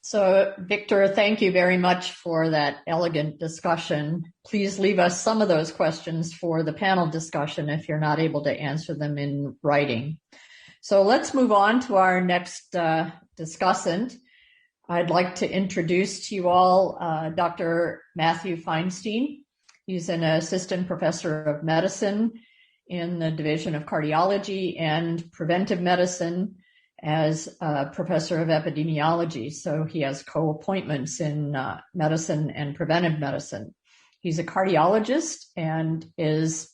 So, Victor, thank you very much for that elegant discussion. Please leave us some of those questions for the panel discussion if you're not able to answer them in writing. So let's move on to our next discussant. I'd like to introduce to you all Dr. Matthew Feinstein. He's an assistant professor of medicine in the Division of Cardiology and Preventive Medicine as a professor of epidemiology. So he has co-appointments in medicine and preventive medicine. He's a cardiologist and is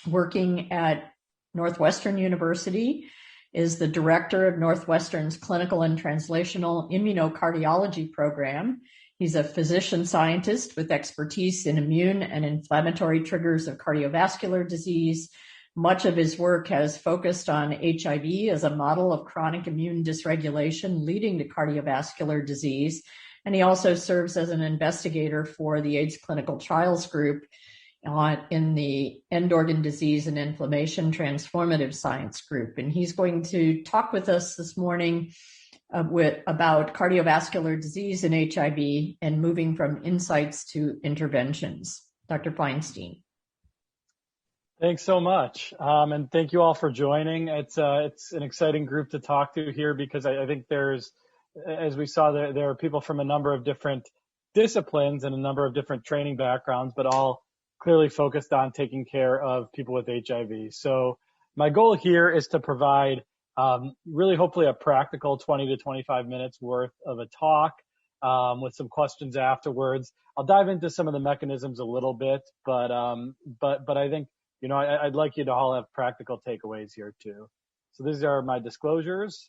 working at Northwestern University, is the director of Northwestern's Clinical and Translational Immunocardiology program. He's a physician scientist with expertise in immune and inflammatory triggers of cardiovascular disease. Much of his work has focused on HIV as a model of chronic immune dysregulation leading to cardiovascular disease. And he also serves as an investigator for the AIDS Clinical Trials Group in the End Organ Disease and Inflammation Transformative Science Group. And he's going to talk with us this morning about cardiovascular disease and HIV and moving from insights to interventions. Dr. Feinstein. Thanks so much. And thank you all for joining. It's an exciting group to talk to here because I think there's, as we saw, there are people from a number of different disciplines and a number of different training backgrounds, but all clearly focused on taking care of people with HIV. So my goal here is to provide really hopefully a practical 20 to 25 minutes worth of a talk with some questions afterwards. I'll dive into some of the mechanisms a little bit, but I think, I'd like you to all have practical takeaways here too. So these are my disclosures.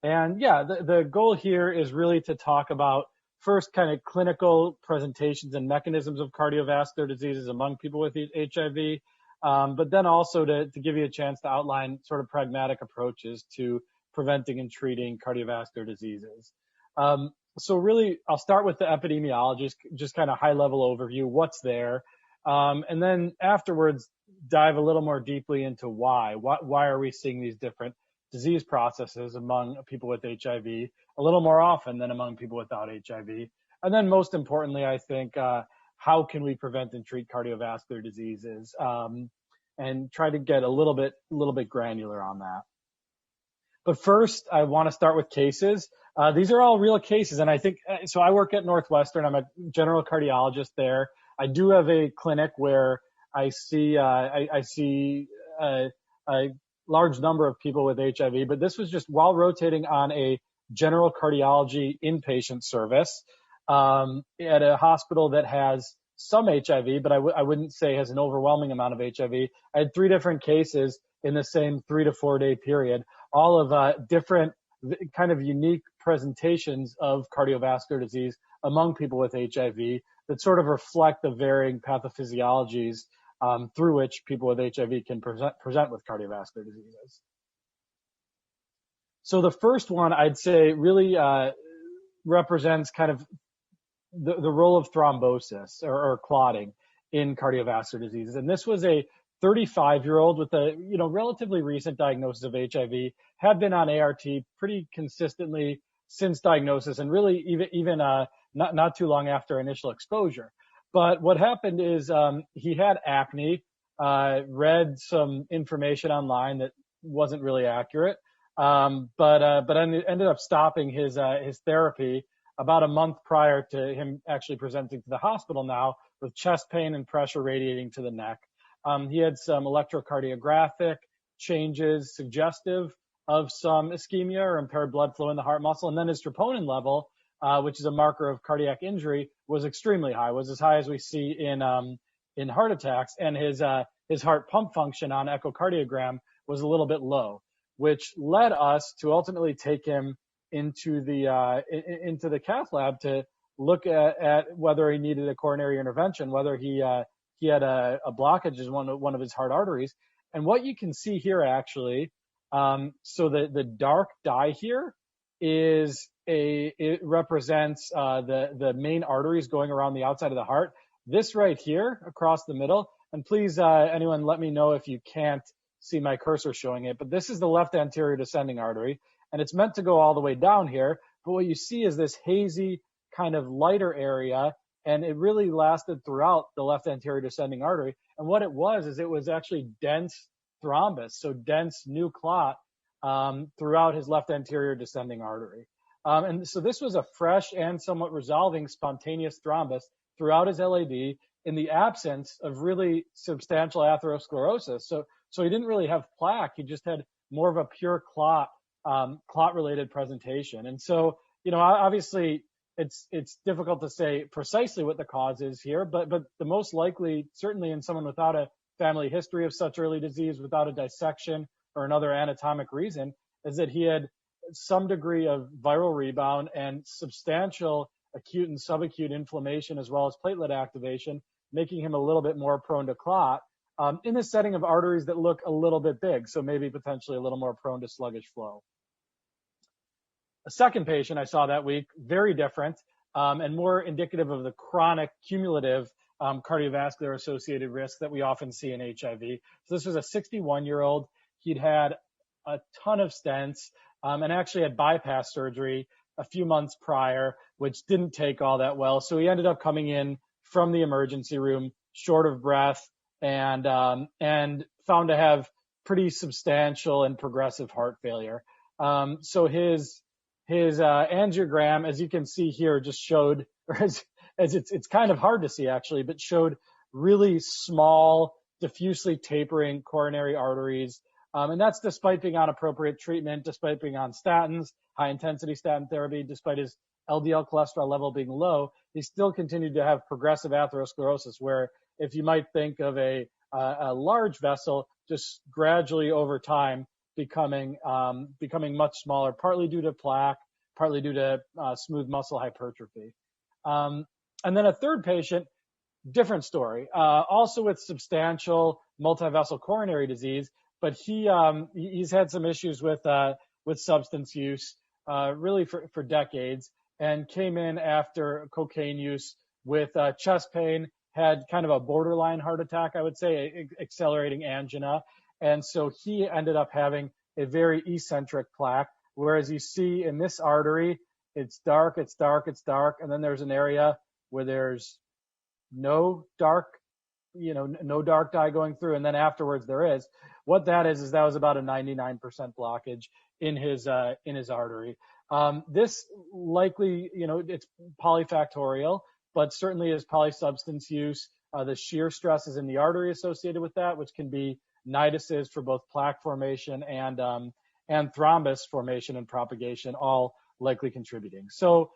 And yeah, the goal here is really to talk about first kind of clinical presentations and mechanisms of cardiovascular diseases among people with HIV, but then also to give you a chance to outline sort of pragmatic approaches to preventing and treating cardiovascular diseases. So really, I'll start with the epidemiology, just kind of high level overview, what's there. And then afterwards, dive a little more deeply into why are we seeing these different disease processes among people with HIV a little more often than among people without HIV. And then most importantly, I think, how can we prevent and treat cardiovascular diseases, and try to get a little bit granular on that. But first, I want to start with cases. These are all real cases. And I think, so I work at Northwestern. I'm a general cardiologist there. I do have a clinic where I see a large number of people with HIV, but this was just while rotating on a general cardiology inpatient service at a hospital that has some HIV, but I wouldn't say has an overwhelming amount of HIV. I had 3 different cases in the same 3 to 4 day period, all of different kind of unique presentations of cardiovascular disease among people with HIV that sort of reflect the varying pathophysiologies through which people with HIV can present with cardiovascular diseases. So the first one I'd say really represents kind of the role of thrombosis or clotting in cardiovascular diseases. And this was a 35-year-old with a relatively recent diagnosis of HIV, had been on ART pretty consistently since diagnosis, and really even not too long after initial exposure. But what happened is he had acne, read some information online that wasn't really accurate, but ended up stopping his therapy about a month prior to him actually presenting to the hospital now with chest pain and pressure radiating to the neck. He had some electrocardiographic changes suggestive of some ischemia or impaired blood flow in the heart muscle, and then his troponin level, which is a marker of cardiac injury, was extremely high, was as high as we see in heart attacks, and his heart pump function on echocardiogram was a little bit low, which led us to ultimately take him into the cath lab to look at whether he needed a coronary intervention, whether he had a blockage in one of his heart arteries. And what you can see here actually, so the dark dye here it represents the main arteries going around the outside of the heart. This right here across the middle, and please anyone let me know if you can't see my cursor showing it, but this is the left anterior descending artery, and it's meant to go all the way down here, But what you see is this hazy kind of lighter area, and it really lasted throughout the left anterior descending artery. And what it was is it was actually dense thrombus, so dense new clot throughout his left anterior descending artery. And so this was a fresh and somewhat resolving spontaneous thrombus throughout his LAD in the absence of really substantial atherosclerosis. So he didn't really have plaque. He just had more of a pure clot-related presentation. And so, obviously it's difficult to say precisely what the cause is here, but the most likely, certainly in someone without a family history of such early disease, without a dissection or another anatomic reason, is that he had some degree of viral rebound and substantial acute and subacute inflammation, as well as platelet activation, making him a little bit more prone to clot in the setting of arteries that look a little bit big, so maybe potentially a little more prone to sluggish flow. A second patient I saw that week, very different and more indicative of the chronic cumulative cardiovascular associated risk that we often see in HIV. So this was a 61-year-old. He'd had a ton of stents and actually had bypass surgery a few months prior, which didn't take all that well. So he ended up coming in from the emergency room, short of breath, and found to have pretty substantial and progressive heart failure. So his angiogram, as you can see here, just showed, or as it's kind of hard to see actually, but showed really small, diffusely tapering coronary arteries. And that's despite being on appropriate treatment, despite being on statins, high intensity statin therapy, despite his LDL cholesterol level being low, he still continued to have progressive atherosclerosis, where if you might think of a large vessel just gradually over time becoming much smaller, partly due to plaque, partly due to smooth muscle hypertrophy. And then a third patient, different story, also with substantial multivessel coronary disease, but he's had some issues with substance use really for decades, and came in after cocaine use with chest pain, had kind of a borderline heart attack, I would say, accelerating angina. And so he ended up having a very eccentric plaque, whereas you see in this artery, it's dark, it's dark, it's dark, and then there's an area where there's no dark, no dark dye going through, and then afterwards there is. What that is that was about a 99% blockage in his artery. This likely, it's polyfactorial, but certainly is polysubstance use. The shear stresses in the artery associated with that, which can be nitises for both plaque formation and thrombus formation and propagation, all likely contributing. So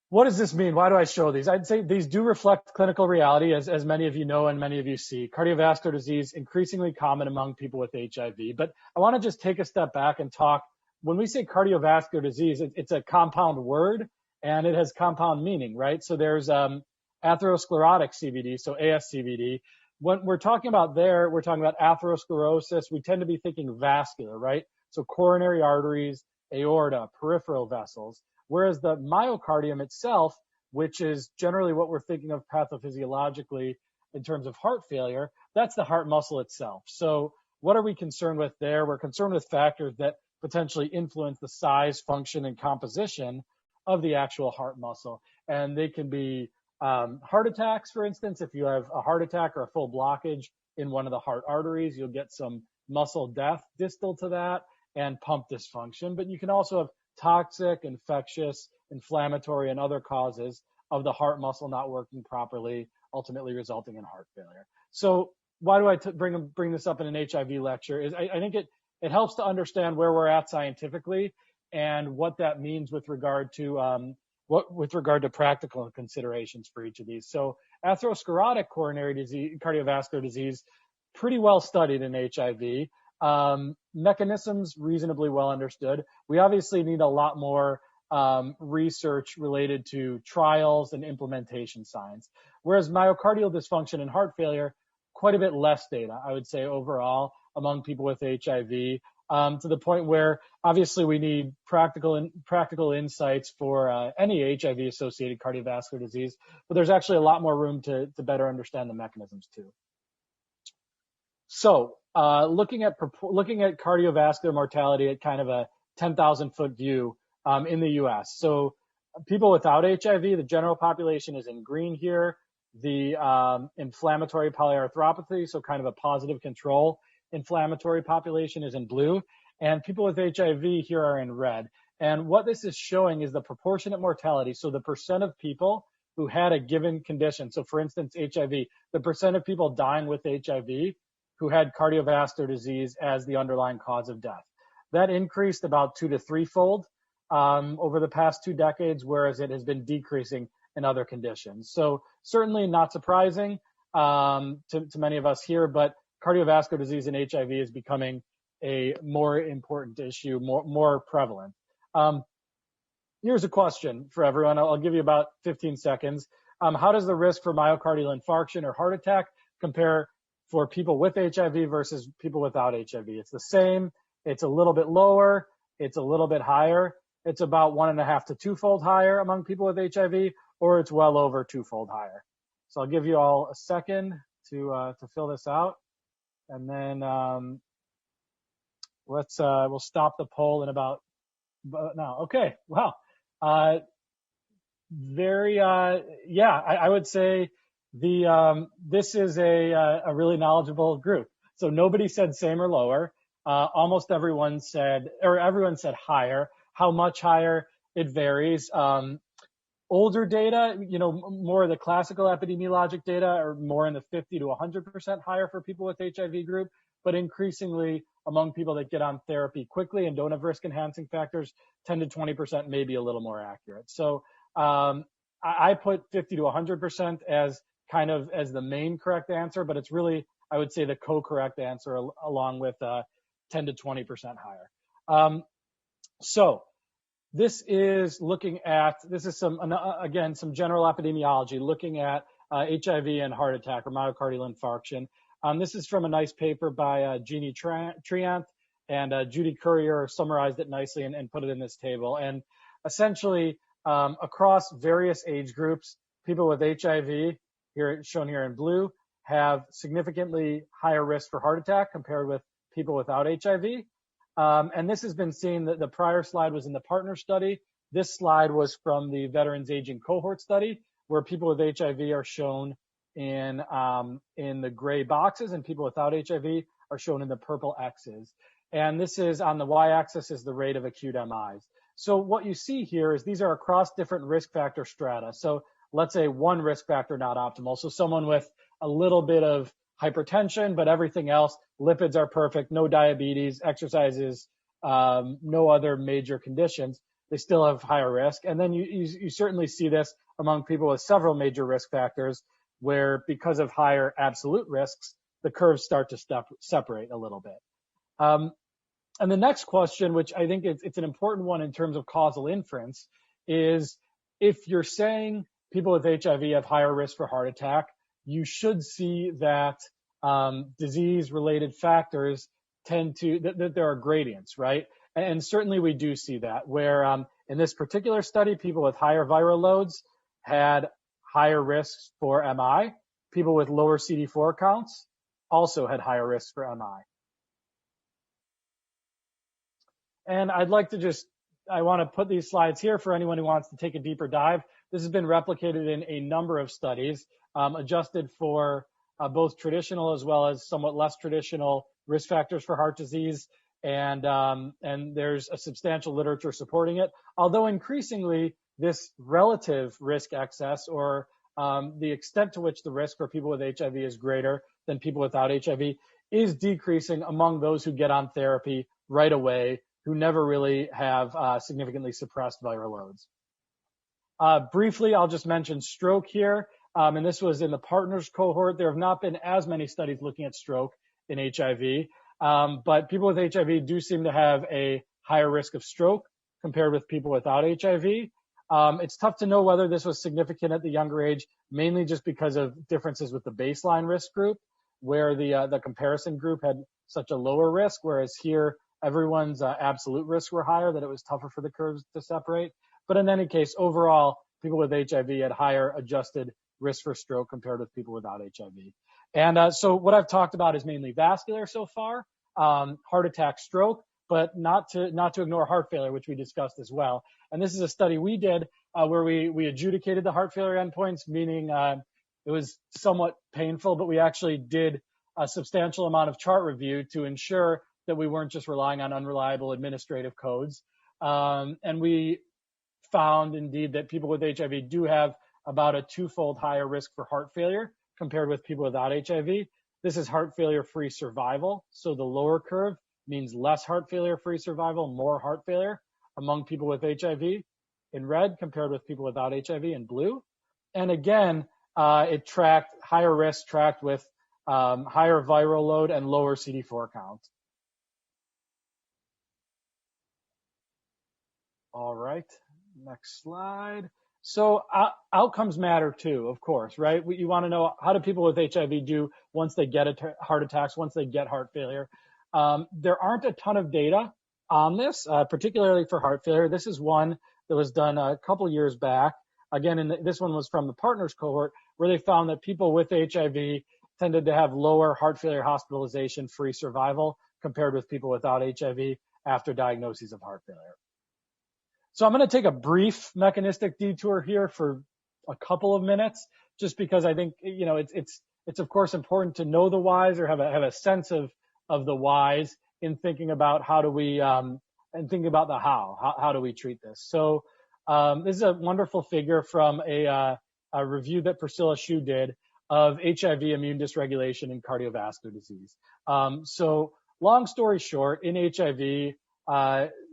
what does this mean? Why do I show these? I'd say these do reflect clinical reality, as many of you know and many of you see. Cardiovascular disease, increasingly common among people with HIV. But I want to just take a step back and talk. When we say cardiovascular disease, it's a compound word, and it has compound meaning, right? So there's atherosclerotic CVD, so ASCVD. When we're talking about there, we're talking about atherosclerosis. We tend to be thinking vascular, right? So coronary arteries, aorta, peripheral vessels. Whereas the myocardium itself, which is generally what we're thinking of pathophysiologically in terms of heart failure, that's the heart muscle itself. So what are we concerned with there? We're concerned with factors that potentially influence the size, function, and composition of the actual heart muscle. And they can be heart attacks, for instance. If you have a heart attack or a full blockage in one of the heart arteries, you'll get some muscle death distal to that and pump dysfunction. But you can also have toxic, infectious, inflammatory, and other causes of the heart muscle not working properly, ultimately resulting in heart failure. So why do I bring this up in an HIV lecture? Is I think it helps to understand where we're at scientifically and what that means with regard to practical considerations for each of these. So atherosclerotic coronary disease, cardiovascular disease, pretty well studied in HIV. Mechanisms reasonably well understood. We obviously need a lot more research related to trials and implementation science. Whereas myocardial dysfunction and heart failure, quite a bit less data, I would say, overall among people with HIV, to the point where obviously we need practical insights for any HIV-associated cardiovascular disease, but there's actually a lot more room to better understand the mechanisms too. So looking at cardiovascular mortality at kind of a 10,000-foot view, in the US. So people without HIV, the general population is in green here. The inflammatory polyarthropathy, so kind of a positive control inflammatory population, is in blue. And people with HIV here are in red. And what this is showing is the proportionate mortality. So the percent of people who had a given condition. So for instance, HIV, the percent of people dying with HIV who had cardiovascular disease as the underlying cause of death. That increased about 2 to 3-fold over the past 2 decades, whereas it has been decreasing in other conditions. So certainly not surprising to many of us here, but cardiovascular disease and HIV is becoming a more important issue, more prevalent. Here's a question for everyone. I'll give you about 15 seconds. How does the risk for myocardial infarction or heart attack compare for people with HIV versus people without HIV? It's the same. It's a little bit lower. It's a little bit higher. It's about 1.5 to 2-fold higher among people with HIV, or it's well over 2-fold higher. So I'll give you all a second to fill this out, and then we'll stop the poll in about now. Okay, wow. I would say this is a really knowledgeable group. So nobody said same or lower. Almost everyone said higher. How much higher? It varies. Older data, more of the classical epidemiologic data are more in the 50 to 100% higher for people with HIV group, but increasingly among people that get on therapy quickly and don't have risk enhancing factors, 10 to 20% may be a little more accurate. So I put 50 to 100% as kind of as the main correct answer, but it's really, I would say, the co-correct answer along with 10 to 20% higher. So this is some general epidemiology looking at HIV and heart attack or myocardial infarction. This is from a nice paper by Jeannie Triant and Judy Currier summarized it nicely and put it in this table. And essentially, across various age groups, people with HIV, shown here in blue, have significantly higher risk for heart attack compared with people without HIV. And this has been seen. The prior slide was in the partner study. This slide was from the Veterans Aging Cohort study, where people with HIV are shown in the gray boxes and people without HIV are shown in the purple X's. And this is on the y-axis is the rate of acute MIs. So what you see here is these are across different risk factor strata. So let's say one risk factor not optimal. So someone with a little bit of hypertension, but everything else, lipids are perfect, no diabetes, exercises, no other major conditions, they still have higher risk. And then you certainly see this among people with several major risk factors, where because of higher absolute risks, the curves start to separate a little bit. And the next question, which I think it's an important one in terms of causal inference, is if you're saying people with HIV have higher risk for heart attack, you should see that disease-related factors that there are gradients, right? And certainly we do see that, where in this particular study, people with higher viral loads had higher risks for MI. People with lower CD4 counts also had higher risks for MI. And I'd like to I want to put these slides here for anyone who wants to take a deeper dive. This has been replicated in a number of studies, adjusted for both traditional as well as somewhat less traditional risk factors for heart disease. And there's a substantial literature supporting it. Although increasingly, this relative risk excess, or the extent to which the risk for people with HIV is greater than people without HIV, is decreasing among those who get on therapy right away, who never really have significantly suppressed viral loads. Briefly, I'll just mention stroke here. And this was in the partners cohort. There have not been as many studies looking at stroke in HIV, but people with HIV do seem to have a higher risk of stroke compared with people without HIV. It's tough to know whether this was significant at the younger age, mainly just because of differences with the baseline risk group, where the comparison group had such a lower risk, whereas here everyone's absolute risks were higher, that it was tougher for the curves to separate. But in any case, overall, people with HIV had higher adjusted risk for stroke compared with people without HIV. And so what I've talked about is mainly vascular so far, heart attack, stroke. but not to ignore heart failure, which we discussed as well. And this is a study we did where we adjudicated the heart failure endpoints, meaning it was somewhat painful, but we actually did a substantial amount of chart review to ensure that we weren't just relying on unreliable administrative codes. And we found indeed that people with HIV do have about a twofold higher risk for heart failure compared with people without HIV. This is heart failure-free survival. So the lower curve means less heart failure-free survival, more heart failure among people with HIV in red compared with people without HIV in blue. And again, it tracked higher risk tracked with higher viral load and lower CD4 count. All right, next slide. So outcomes matter too, of course, right? You want to know, how do people with HIV do once they get heart attacks, once they get heart failure? There aren't a ton of data on this, particularly for heart failure. This is one that was done a couple years back. Again, this one was from the partners cohort, where they found that people with HIV tended to have lower heart failure hospitalization-free survival compared with people without HIV after diagnoses of heart failure. So I'm going to take a brief mechanistic detour here for a couple of minutes, just because I think, it's of course important to know the whys or have a sense of the whys in thinking about how do we, and thinking about the how do we treat this. So this is a wonderful figure from a review that Priscilla Hsu did of HIV immune dysregulation in cardiovascular disease. So long story short, in HIV,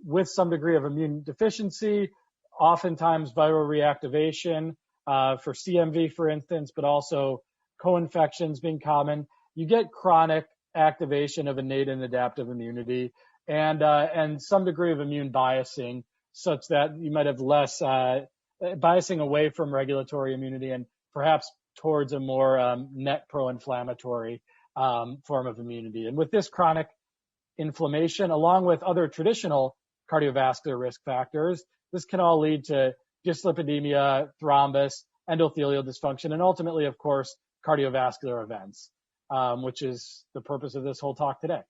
with some degree of immune deficiency, oftentimes viral reactivation, for CMV, for instance, but also co-infections being common, you get chronic activation of innate and adaptive immunity and some degree of immune biasing, such that you might have less biasing away from regulatory immunity and perhaps towards a more net pro-inflammatory form of immunity. And with this chronic inflammation, along with other traditional cardiovascular risk factors, this can all lead to dyslipidemia, thrombus, endothelial dysfunction, and ultimately, of course, cardiovascular events, which is the purpose of this whole talk today.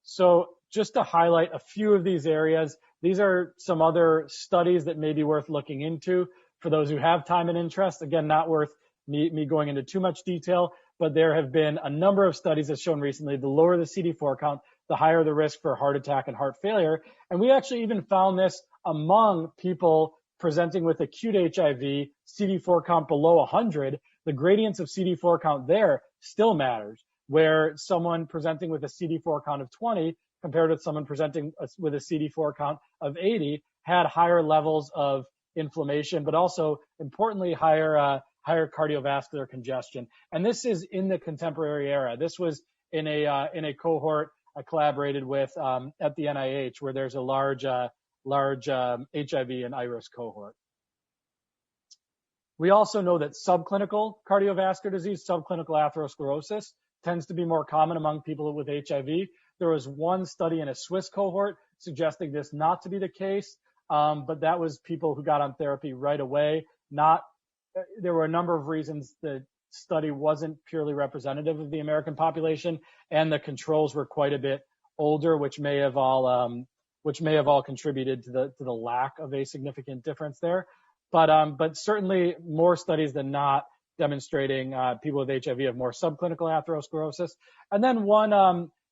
So just to highlight a few of these areas, these are some other studies that may be worth looking into for those who have time and interest. Again, not worth me going into too much detail, but there have been a number of studies that shown recently, the lower the CD4 count, the higher the risk for heart attack and heart failure. And we actually even found this among people presenting with acute HIV, CD4 count below 100, the gradients of CD4 count there still matters, where someone presenting with a CD4 count of 20 compared with someone presenting with a CD4 count of 80 had higher levels of inflammation, but also importantly, higher cardiovascular congestion. And this is in the contemporary era. This was in a cohort I collaborated with at the NIH, where there's a large HIV and IRIS cohort. We also know that subclinical cardiovascular disease, subclinical atherosclerosis, tends to be more common among people with HIV. There was one study in a Swiss cohort suggesting this not to be the case, but that was people who got on therapy right away. There were a number of reasons the study wasn't purely representative of the American population, and the controls were quite a bit older, which may have all contributed to the lack of a significant difference there. But certainly more studies than not demonstrating people with HIV have more subclinical atherosclerosis. And then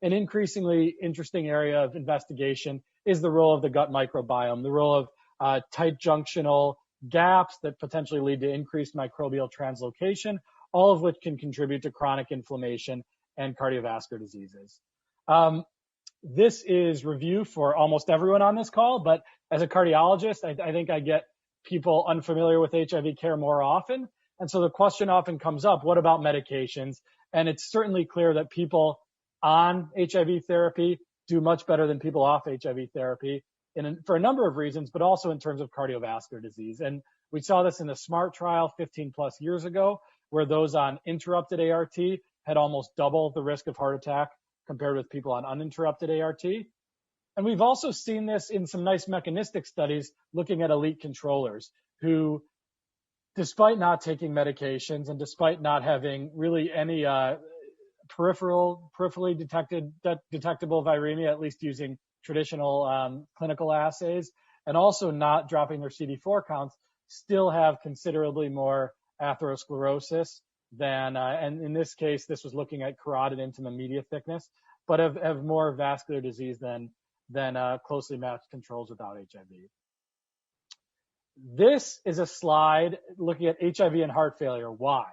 an increasingly interesting area of investigation is the role of the gut microbiome, the role of tight junctional gaps that potentially lead to increased microbial translocation, all of which can contribute to chronic inflammation and cardiovascular diseases. This is review for almost everyone on this call, but as a cardiologist, I think I get people unfamiliar with HIV care more often. And so the question often comes up, what about medications? And it's certainly clear that people on HIV therapy do much better than people off HIV therapy for a number of reasons, but also in terms of cardiovascular disease. And we saw this in the SMART trial 15 plus years ago, where those on interrupted ART had almost double the risk of heart attack compared with people on uninterrupted ART. And we've also seen this in some nice mechanistic studies looking at elite controllers who, despite not taking medications and despite not having really any peripherally detectable viremia, at least using traditional clinical assays, and also not dropping their CD4 counts, still have considerably more atherosclerosis than, and in this case, this was looking at carotid intima media thickness, but have more vascular disease than closely matched controls without HIV. This is a slide looking at HIV and heart failure. Why?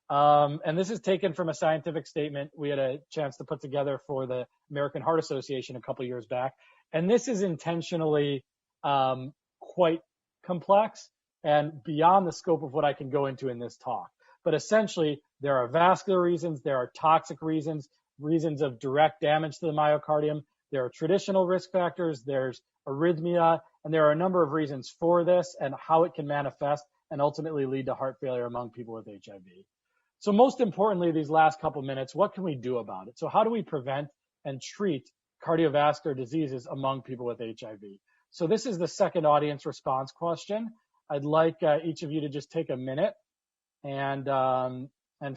And this is taken from a scientific statement we had a chance to put together for the American Heart Association a couple years back. And this is intentionally quite complex and beyond the scope of what I can go into in this talk. But essentially, there are vascular reasons, there are toxic reasons, reasons of direct damage to the myocardium, there are traditional risk factors, there's arrhythmia, and there are a number of reasons for this and how it can manifest and ultimately lead to heart failure among people with HIV. So most importantly, these last couple minutes, what can we do about it? So how do we prevent and treat cardiovascular diseases among people with HIV? So this is the second audience response question. I'd like each of you to just take a minute and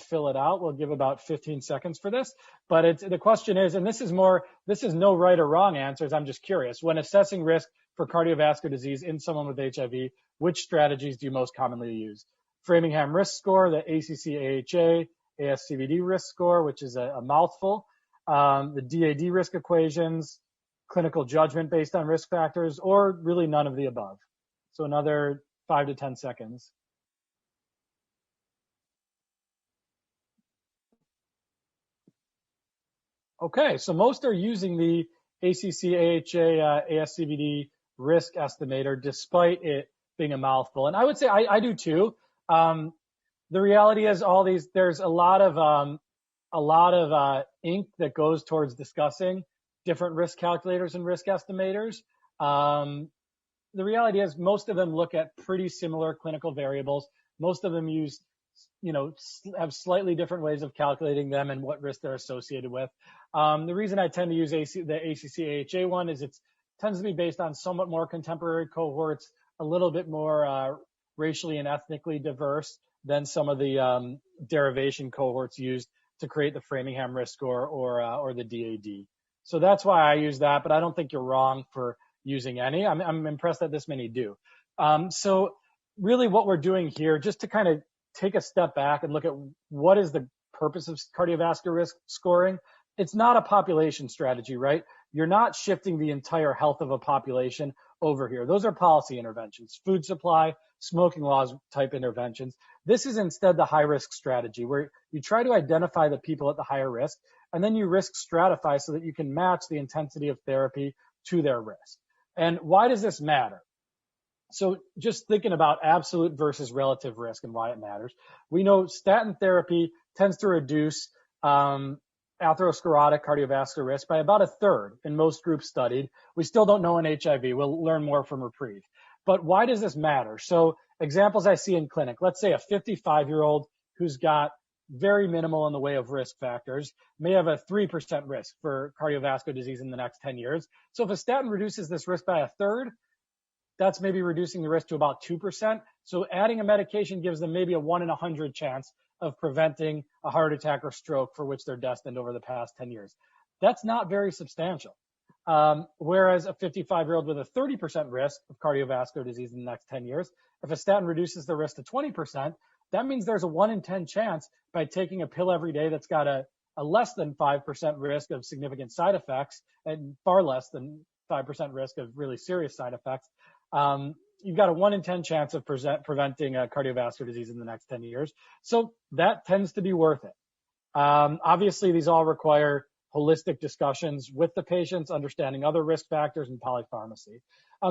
fill it out. We'll give about 15 seconds for this. But the question is, and this is no right or wrong answers. I'm just curious. When assessing risk for cardiovascular disease in someone with HIV, which strategies do you most commonly use? Framingham risk score, the ACC-AHA, ASCVD risk score, which is a mouthful, the DAD risk equations, clinical judgment based on risk factors, or really none of the above. So another 5 to 10 seconds. Okay, so most are using the ACC-AHA ASCVD risk estimator despite it being a mouthful. And I would say I do too. The reality is there's a lot of ink that goes towards discussing different risk calculators and risk estimators. The reality is most of them look at pretty similar clinical variables. Most of them have slightly different ways of calculating them and what risk they're associated with. The reason I tend to use the ACC-AHA one is it tends to be based on somewhat more contemporary cohorts, a little bit more racially and ethnically diverse than some of the derivation cohorts used to create the Framingham risk score or the DAD. So that's why I use that, but I don't think you're wrong for using any. I'm impressed that this many do. So really what we're doing here, just to kind of take a step back and look at what is the purpose of cardiovascular risk scoring. It's not a population strategy, right? You're not shifting the entire health of a population over here. Those are policy interventions, food supply, smoking laws type interventions. This is instead the high risk strategy where you try to identify the people at the higher risk and then you risk stratify so that you can match the intensity of therapy to their risk. And why does this matter? So just thinking about absolute versus relative risk and why it matters. We know statin therapy tends to reduce atherosclerotic cardiovascular risk by about a third in most groups studied. We still don't know in HIV. We'll learn more from Reprieve. But why does this matter? So examples I see in clinic, let's say a 55-year-old who's got very minimal in the way of risk factors may have a 3% risk for cardiovascular disease in the next 10 years. So if a statin reduces this risk by a third, that's maybe reducing the risk to about 2%. So adding a medication gives them maybe a 1 in 100 chance of preventing a heart attack or stroke for which they're destined over the past 10 years. That's not very substantial. Whereas a 55-year-old with a 30% risk of cardiovascular disease in the next 10 years, if a statin reduces the risk to 20%, that means there's a 1 in 10 chance by taking a pill every day that's got a less than 5% risk of significant side effects and far less than 5% risk of really serious side effects. You've got a 1 in 10 chance of preventing cardiovascular disease in the next 10 years. So that tends to be worth it. Obviously, these all require holistic discussions with the patients, understanding other risk factors and polypharmacy.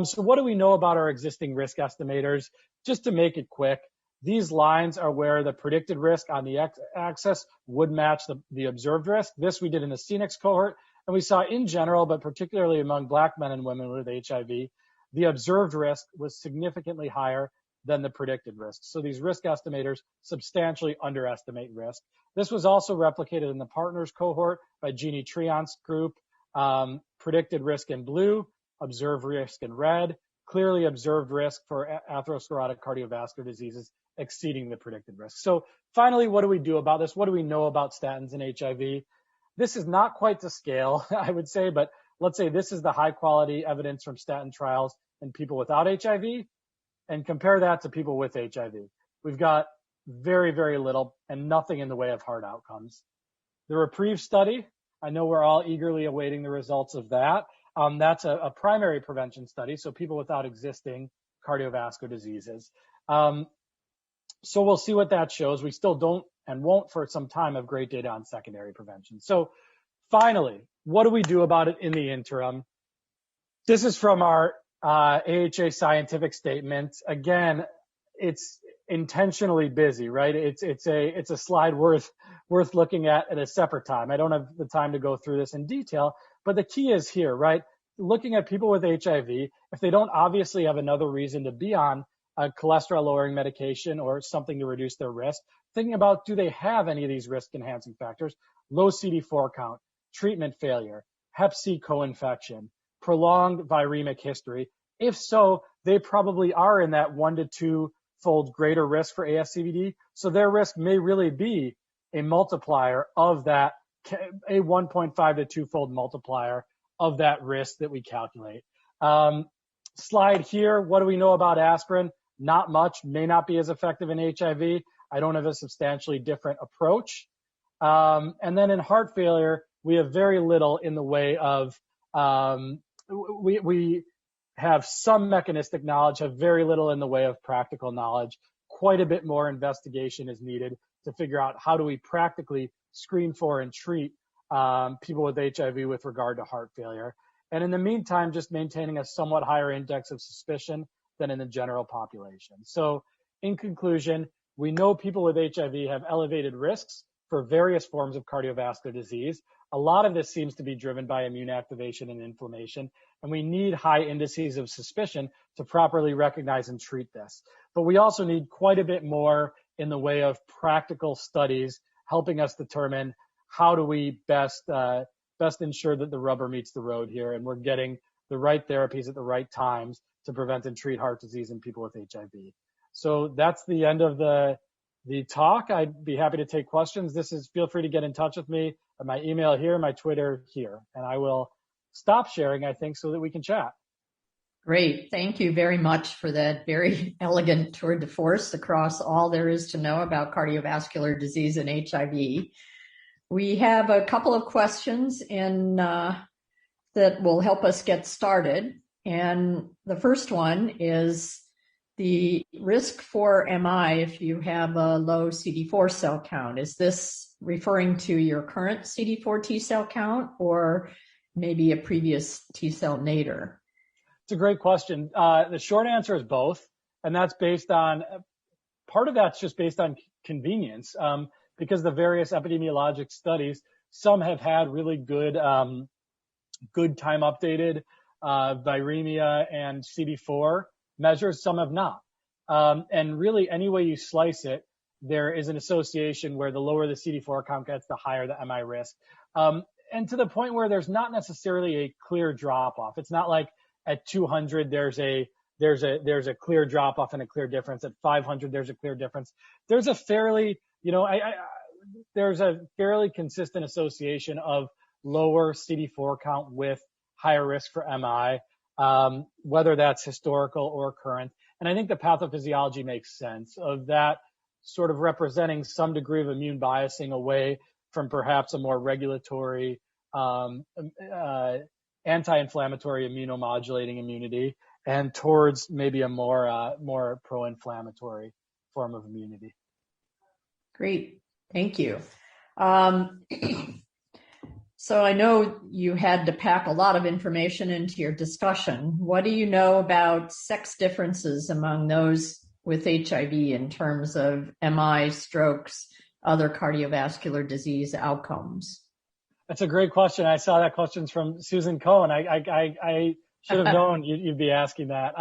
So what do we know about our existing risk estimators? Just to make it quick, these lines are where the predicted risk on the x-axis would match the observed risk. This we did in the CNIX cohort, and we saw in general, but particularly among Black men and women with HIV, the observed risk was significantly higher than the predicted risk. So these risk estimators substantially underestimate risk. This was also replicated in the partners cohort by Jeannie Triant's group, predicted risk in blue, observed risk in red, clearly observed risk for atherosclerotic cardiovascular diseases exceeding the predicted risk. So finally, what do we do about this? What do we know about statins and HIV? This is not quite to scale, I would say, but let's say this is the high quality evidence from statin trials in people without HIV, and compare that to people with HIV. We've got very, very little and nothing in the way of hard outcomes. The Reprieve study, I know we're all eagerly awaiting the results of that. That's a primary prevention study, so people without existing cardiovascular diseases. So we'll see what that shows. We still don't and won't for some time have great data on secondary prevention. So finally, what do we do about it in the interim? This is from our AHA scientific statement. Again, it's intentionally busy, right? It's a slide worth looking at a separate time. I don't have the time to go through this in detail, but the key is here, right? Looking at people with HIV, if they don't obviously have another reason to be on a cholesterol lowering medication or something to reduce their risk, thinking about, do they have any of these risk enhancing factors? Low CD4 count, treatment failure, hep C co-infection, prolonged viremic history. If so, they probably are in that 1 to 2-fold greater risk for ASCVD. So their risk may really be a multiplier of that, a 1.5 to 2-fold multiplier of that risk that we calculate. Slide here, what do we know about aspirin? Not much, may not be as effective in HIV. I don't have a substantially different approach. And then in heart failure, we have very little in the way of, we have some mechanistic knowledge, have very little in the way of practical knowledge. Quite a bit more investigation is needed to figure out how do we practically screen for and treat people with HIV with regard to heart failure. And in the meantime, just maintaining a somewhat higher index of suspicion than in the general population. So in conclusion, we know people with HIV have elevated risks for various forms of cardiovascular disease. A lot of this seems to be driven by immune activation and inflammation, and we need high indices of suspicion to properly recognize and treat this. But we also need quite a bit more in the way of practical studies helping us determine how do we best ensure that the rubber meets the road here and we're getting the right therapies at the right times to prevent and treat heart disease in people with HIV. So that's the end of the talk. I'd be happy to take questions. Feel free to get in touch with me at my email here, my Twitter here, and I will stop sharing, I think, so that we can chat. Great. Thank you very much for that very elegant tour de force across all there is to know about cardiovascular disease and HIV. We have a couple of questions that will help us get started. And the first one is the risk for MI if you have a low CD4 cell count. Is this referring to your current CD4 T cell count or maybe a previous T cell nadir? It's a great question. The short answer is both. And that's based on, part of that's just based on convenience, because the various epidemiologic studies, some have had really good time updated viremia and CD4 measures, some have not. And really, any way you slice it, there is an association where the lower the CD4 count gets, the higher the MI risk. And to the point where there's not necessarily a clear drop off. It's not like at 200 there's a clear drop off and a clear difference. At 500 there's a clear difference. There's a fairly, there's a fairly consistent association of lower CD4 count with higher risk for MI, whether that's historical or current. And I think the pathophysiology makes sense of that sort of representing some degree of immune biasing away from perhaps a more regulatory, anti-inflammatory immunomodulating immunity and towards maybe a more pro-inflammatory form of immunity. Great. Thank you. So I know you had to pack a lot of information into your discussion. What do you know about sex differences among those with HIV in terms of MI, strokes, other cardiovascular disease outcomes? That's a great question. I saw that question's from Susan Cohen. I should have known you'd be asking that.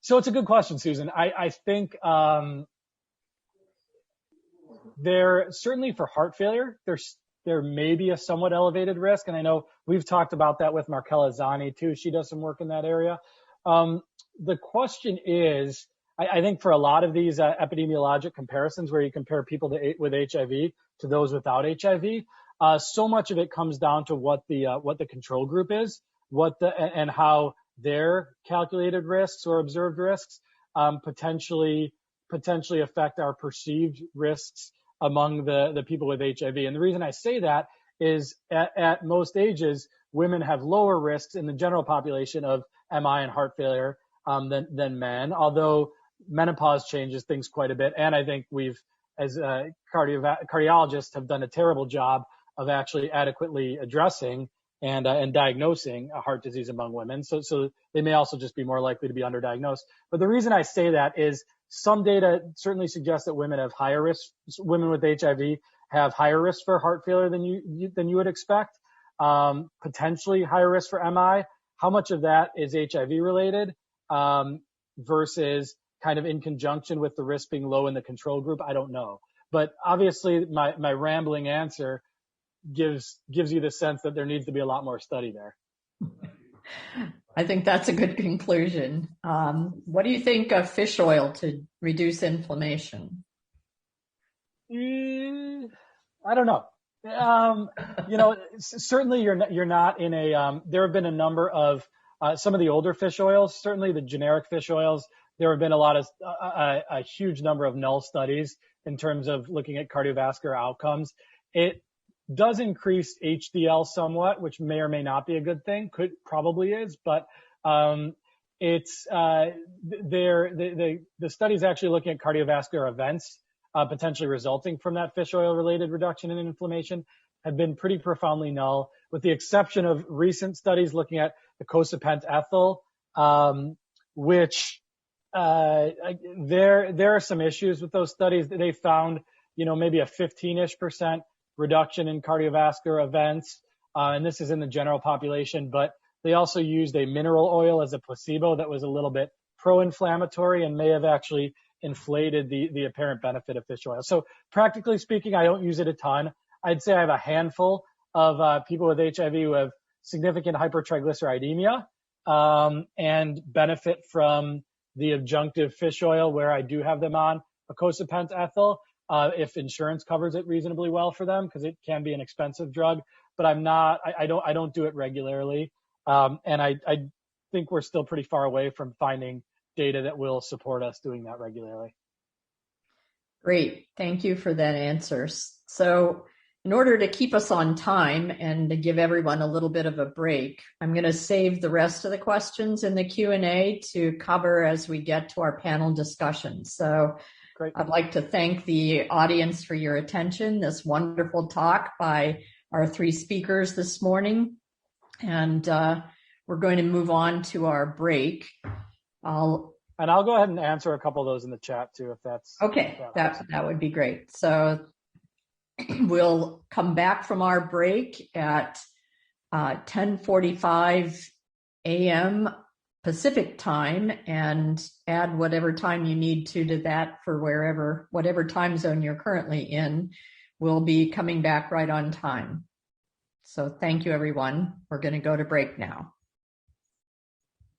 So it's a good question, Susan. I think there certainly for heart failure, there may be a somewhat elevated risk. And I know we've talked about that with Markella Zani too. She does some work in that area. the question is, I think for a lot of these epidemiologic comparisons where you compare people with HIV to those without HIV, so much of it comes down to what the control group is, and how their calculated risks or observed risks potentially affect our perceived risks among the people with HIV. And the reason I say that is at most ages, women have lower risks in the general population of MI and heart failure than men, although menopause changes things quite a bit. And I think we've, as cardiologists, have done a terrible job of actually adequately addressing and diagnosing a heart disease among women. So they may also just be more likely to be underdiagnosed. But the reason I say that is some data certainly suggests that women have higher risk. Women with HIV have higher risk for heart failure than you would expect. Potentially higher risk for MI. How much of that is HIV related versus kind of in conjunction with the risk being low in the control group? I don't know. But obviously my rambling answer gives you the sense that there needs to be a lot more study there. I think that's a good conclusion. What do you think of fish oil to reduce inflammation? I don't know. Certainly you're not in a, there have been a number of, some of the older fish oils, certainly the generic fish oils. There have been a huge number of null studies in terms of looking at cardiovascular outcomes. It does increase HDL somewhat, which may or may not be a good thing. Probably is, but it's the studies actually looking at cardiovascular events potentially resulting from that fish oil related reduction in inflammation have been pretty profoundly null, with the exception of recent studies looking at the icosapent ethyl, which there are some issues with those studies. They found, maybe a 15-ish% reduction in cardiovascular events, and this is in the general population, but they also used a mineral oil as a placebo that was a little bit pro-inflammatory and may have actually inflated the apparent benefit of fish oil. So practically speaking, I don't use it a ton. I'd say I have a handful of people with HIV who have significant hypertriglyceridemia and benefit from the adjunctive fish oil where I do have them on icosapent ethyl if insurance covers it reasonably well for them, because it can be an expensive drug. But I don't do it regularly, and I think we're still pretty far away from finding data that will support us doing that regularly. Great. Thank you for that answer. So in order to keep us on time and to give everyone a little bit of a break, I'm going to save the rest of the questions in the Q&A to cover as we get to our panel discussion. So great. I'd like to thank the audience for your attention, this wonderful talk by our three speakers this morning. And we're going to move on to our break. I'll go ahead and answer a couple of those in the chat too, if that's okay. That would be great. So we'll come back from our break at 10:45 a.m. Pacific time, and add whatever time you need to that for whatever time zone you're currently in. We'll be coming back right on time. So thank you, everyone. We're going to go to break now.